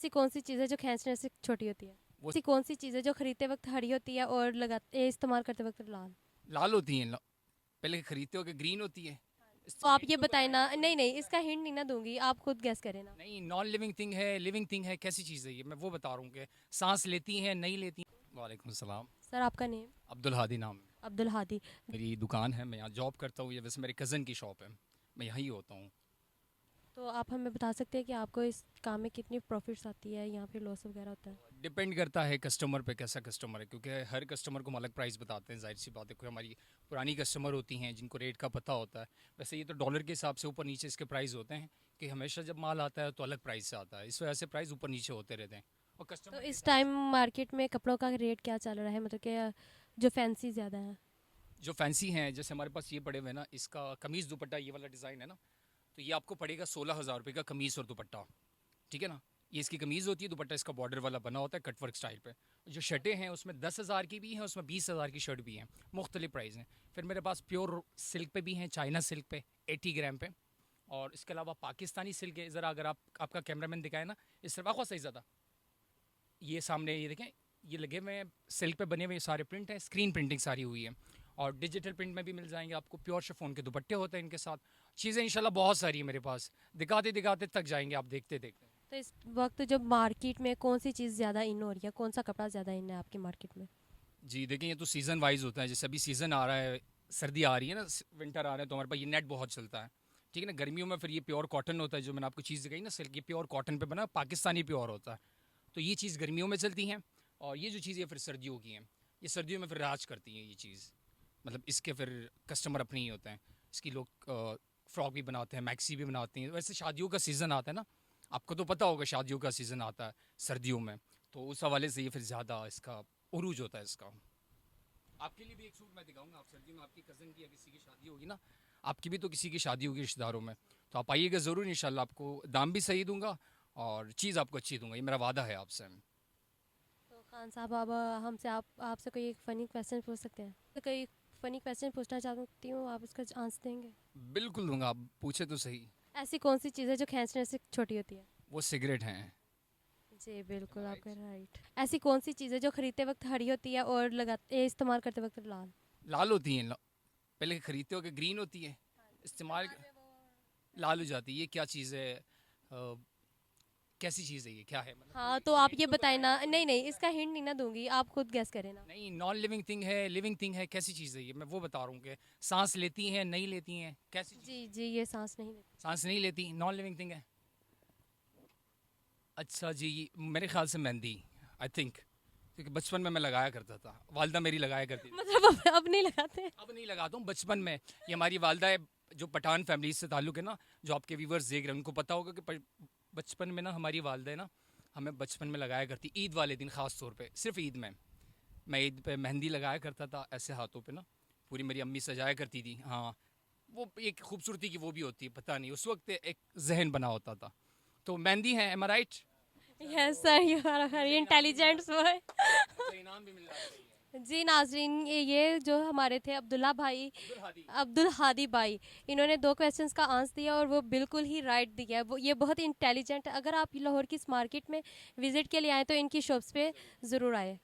ऐसी कौन सी चीज़ है जो खींचने से छोटी होती है? वो ऐसी कौन सी चीज़ है जो खरीदते वक्त हरी होती है और इस्तेमाल करते वक्त लाल? लाल होती हैं पहले खरीदते हो कि ग्रीन होती है। तो आप हिंट ये तो बताएं बताएं ना, आप नहीं मुझे। नहीं, इसका हिंट नहीं ना दूंगी, आप खुद गैस करें ना। नहीं, नॉन लिविंग थिंग है, लिविंग थिंग है, कैसी चीज़ है ये, मैं वो बता रहा हूँ कि सांस लेती हैं नहीं लेती। वालेकुम सलाम। सर आपका नेम? अब्दुल हादी नाम है। अब्दुल हादी। मेरी दुकान है, मैं यहाँ जॉब करता हूँ, ये वैसे मेरे कज़न की शॉप है, मैं यहाँ ही होता हूँ। तो आप हमें बता सकते हैं कि आपको इस काम में कितनी प्रॉफिट्स आती है या फिर लॉस वगैरह होता है? डिपेंड करता है कस्टमर पे, कैसा कस्टमर है, क्योंकि हर कस्टमर को हम अलग प्राइस बताते हैं, जाहिर सी बात है। कोई हमारी पुरानी कस्टमर होती हैं जिनको रेट का पता होता है। वैसे ये तो डॉलर के हिसाब से ऊपर नीचे इसके प्राइस होते हैं कि हमेशा जब माल आता है तो अलग प्राइस से आता है, इस वजह से प्राइस ऊपर नीचे होते रहते हैं और तो कस्टमर के इस हिसाब टाइम से। मार्केट में कपड़ों का रेट क्या चल रहा है, मतलब कि जो फैंसी ज़्यादा है? जो फैंसी हैं, जैसे हमारे पास ये पड़े हुए हैं ना, इसका कमीज़ दुपट्टा ये वाला डिज़ाइन है ना, तो ये आपको पड़ेगा 16,000 रुपये का कमीज़ और दुपट्टा। ठीक है ना। ये इसकी कमीज़ होती है, दुपट्टा इसका बॉर्डर वाला बना होता है कटवर्क स्टाइल पे। जो शर्टें हैं उसमें 10,000 की भी हैं, उसमें 20,000 की शर्ट भी हैं, मुख्तलिफ प्राइस हैं। फिर मेरे पास प्योर सिल्क पे भी हैं, चाइना सिल्क पे 80 ग्राम पे, और इसके अलावा पाकिस्तानी सिल्क है। ज़रा अगर आपका कैमरामैन दिखाए ना, इस तरफ आखो सही ज़्यादा, ये सामने ये देखें, ये लगे हुए हैं सिल्क पे बने हुए सारे प्रिंट हैं, स्क्रीन प्रिंटिंग सारी हुई है। और डिजिटल प्रिंट में भी मिल जाएंगे आपको, प्योर शिफॉन के दुपट्टे होते हैं इनके साथ। चीज़ें इंशाल्लाह बहुत सारी है मेरे पास, दिखाते दिखाते थक जाएंगे आप देखते देखते। तो इस वक्त जब मार्केट में कौन सी चीज़ ज़्यादा इन हो रही है, कौन सा कपड़ा ज़्यादा इन है आपकी मार्केट में? जी देखें, ये तो सीज़न वाइज होता है। जैसे अभी सीज़न आ रहा है, सर्दी आ रही है ना, विंटर आ रहा है, तो हमारे पास ये नेट बहुत चलता है। ठीक है ना। गर्मियों में फिर ये प्योर कॉटन होता है, जो मैंने आपको चीज़ दिखाई ना सिल्क, ये प्योर कॉटन पे बना पाकिस्तानी प्योर होता है। तो ये चीज़ गर्मियों में चलती हैं, और ये जो चीज़ है फिर सर्दियों की हैं। ये सर्दियों में फिर राज करती हैं ये चीज़, मतलब इसके फिर कस्टमर अपने ही होते हैं। इसकी लोग फ्रॉक भी बनाते हैं, मैक्सी भी बनाते हैं। वैसे शादियों का सीज़न आता है ना, आपको तो पता होगा शादियों का सीज़न आता है सर्दियों में, तो उस हवाले से ये फिर ज़्यादा इसका उरूज होता है इसका। आपके लिए भी एक सूट मैं दिखाऊंगा, आप सर्दियों में आपकी कज़न की या किसी की शादी होगी ना, आपकी भी तो किसी की शादी होगी रिश्तेदारों में, तो आप आइएगा ज़रूर, इंशाल्लाह आपको दाम भी सही दूंगा और चीज़ आपको अच्छी दूंगा, ये मेरा वादा है आपसे। तो खान साहब, अब हमसे आपसे कोई एक फ़नी क्वेश्चन पूछ सकते हैं? तो कोई फ़नी क्वेश्चन पूछना चाहती हूँ, आप उसका आंसर देंगे? बिल्कुल दूंगा, आप पूछे तो सही। ऐसी कौन सी चीज़ है जो खींचने से छोटी होती है? वो सिगरेट हैं। जी बिल्कुल, आपका राइट। राइट। ऐसी कौन सी चीज़ है जो खरीदते वक्त हरी होती है और इस्तेमाल करते वक्त लाल? लाल होती हैं पहले खरीदते हो कि ग्रीन होती है, इस्तेमाल लाल हो जाती है। ये क्या चीज़ है, कैसी चीज़ है ये, क्या है, मतलब कोई हाँ, तो आप हिंट ये तो बताएं बताएं ना, आप नहीं मुझे। नहीं, इसका हिंट नहीं ना दूंगी, आप खुद गैस करें ना। नहीं, नॉन लिविंग थिंग है, लिविंग थिंग है, कैसी चीज़ है ये, मैं वो बता रहा हूँ कि सांस लेती हैं नहीं लेती हैं, कैसी चीज़ जी है। जी, ये सांस नहीं लेती। सांस नहीं लेती, नॉन लिविंग थिंग है। अच्छा जी, मेरे ख्याल से मेहंदी, आई थिंक, क्योंकि बचपन में मैं लगाया करता था, वालदा मेरी लगाया करती थी। मतलब अब नहीं लगाते? अब नहीं लगाता हूँ, बचपन में। ये हमारी वालदा है, जो पठान फैमिली से ताल्लुक़ है ना, जो आपके व्यूवर्स देख रहे हैं उनको पता होगा कि बचपन में ना हमारी वालदा है ना, हमें बचपन में लगाया करती, ईद वाले दिन ख़ास तौर पे, सिर्फ ईद में मैं ईद पे मेहंदी लगाया करता था ऐसे हाथों पे ना, पूरी मेरी अम्मी सजाया करती थी। हाँ, वो एक खूबसूरती की वो भी होती है, पता नहीं, उस वक्त एक जहन बना होता था। तो मेहंदी है, एम आई राइट। यस चलो, सर, यू आर वेरी मुझे इनाम भी मिल इंटेलिजेंट जाना बॉय। चाहिए, मुझे इनाम भी मिल जाना चाहिए। जी नाजरीन, ये जो हमारे थे अब्दुल्ला भाई, अब्दुल हादी। अब्दुल हादी भाई, इन्होंने दो क्वेश्चंस का आंसर दिया और वो बिल्कुल ही राइट दिया है। वो ये बहुत इंटेलिजेंट है। अगर आप लाहौर की इस मार्केट में विजिट के लिए आए तो इनकी शॉप्स पे ज़रूर आए।